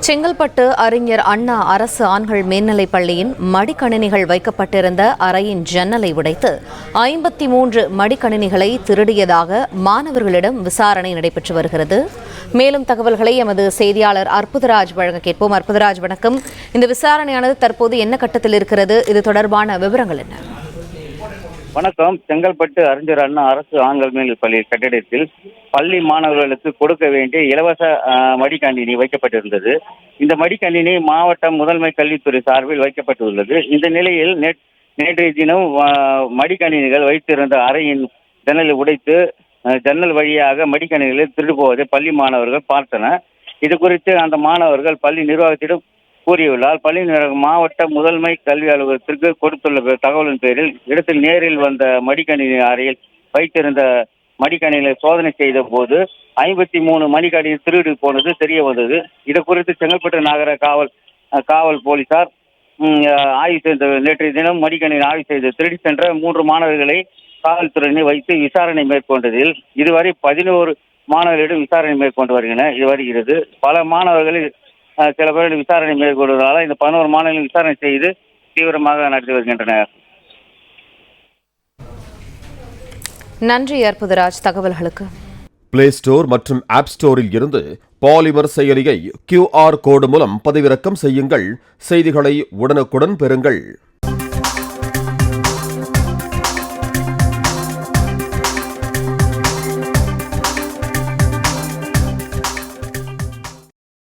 செங்கல்பட்டு அறிஞர் அண்ணா அரசு ஆண்கள் மேல்நிலைப் பள்ளியின் மடிக்கணினிகள் வைக்கப்பட்டிருந்த அறையின் ஜன்னலை உடைத்து 53 மடிக்கணினிகளை திருடியதாக மாணவர்களிடம் விசாரணை நடைபெற்று வருகிறது. மேலும் தகவல்களை எமது செய்தியாளர் அற்புதராஜ் வழங்க கேட்போம். அற்புதராஜ், வணக்கம். இந்த விசாரணையானது தற்போது என்ன கட்டத்தில் இருக்கிறது? இது தொடர்பான விவரங்கள் என்ன? வணக்கம். செங்கல்பட்டு அறிஞர் அண்ணா அரசு ஆண்கள் மேல்நிலைப் பள்ளி கட்டிடத்தில் பள்ளி மாணவர்களுக்கு கொடுக்க வேண்டிய இலவச மடிக்கணினி வைக்கப்பட்டிருந்தது. இந்த மடிக்கணினி மாவட்ட முதன்மை கல்வித்துறை சார்பில் வைக்கப்பட்டுள்ளது. இந்த நிலையில் நேற்றைய தினம் மடிக்கணினிகள் வைத்திருந்த அறையின் ஜன்னலை உடைத்து ஜன்னல் வழியாக மடிக்கணினிகளை திருடு போவதை பள்ளி மாணவர்கள் பார்த்தனர். இது குறித்து அந்த மாணவர்கள் பள்ளி நிர்வாகத்திடம் கூறியுள்ளார். பள்ளி மாவட்ட முதன்மை கல்வி அலுவலகத்திற்கு கொடுத்துள்ள தகவலின் பேரில் இடத்தில் நேரில் வந்த மடிக்கணினி அறையில் வைத்திருந்த மடிக்கணினிகளை சோதனை செய்த போது 53 மடிக்கணினி திருடு போனது தெரிய வந்தது. இது குறித்து செங்கல்பட்டு நகர காவல் போலீசார் ஆய்வு செய்த நேற்றைய தினம் மடிக்கணினி ஆய்வு செய்து திருடி சென்ற 3 மாணவர்களை காவல்துறையினர் வைத்து விசாரணை மேற்கொண்டதில் இதுவரை 11 மாணவர்களிடம் விசாரணை மேற்கொண்டு வருகிறது. பல மாணவர்களில் சில பேர் விசாரணை மேற்கொள்வதால் இந்த 11 மாணவர்கள் விசாரணை செய்து தீவிரமாக நடத்தி வருகின்றனர். நன்றி அற்புதராஜ் தகவல்களுக்கு. பிளே ஸ்டோர் மற்றும் ஆப் ஸ்டோரில் இருந்து பாலிமர் செயலியை QR கோடு மூலம் பதிவிறக்கம் செய்யுங்கள். செய்திகளை உடனுக்குடன் பெறுங்கள்.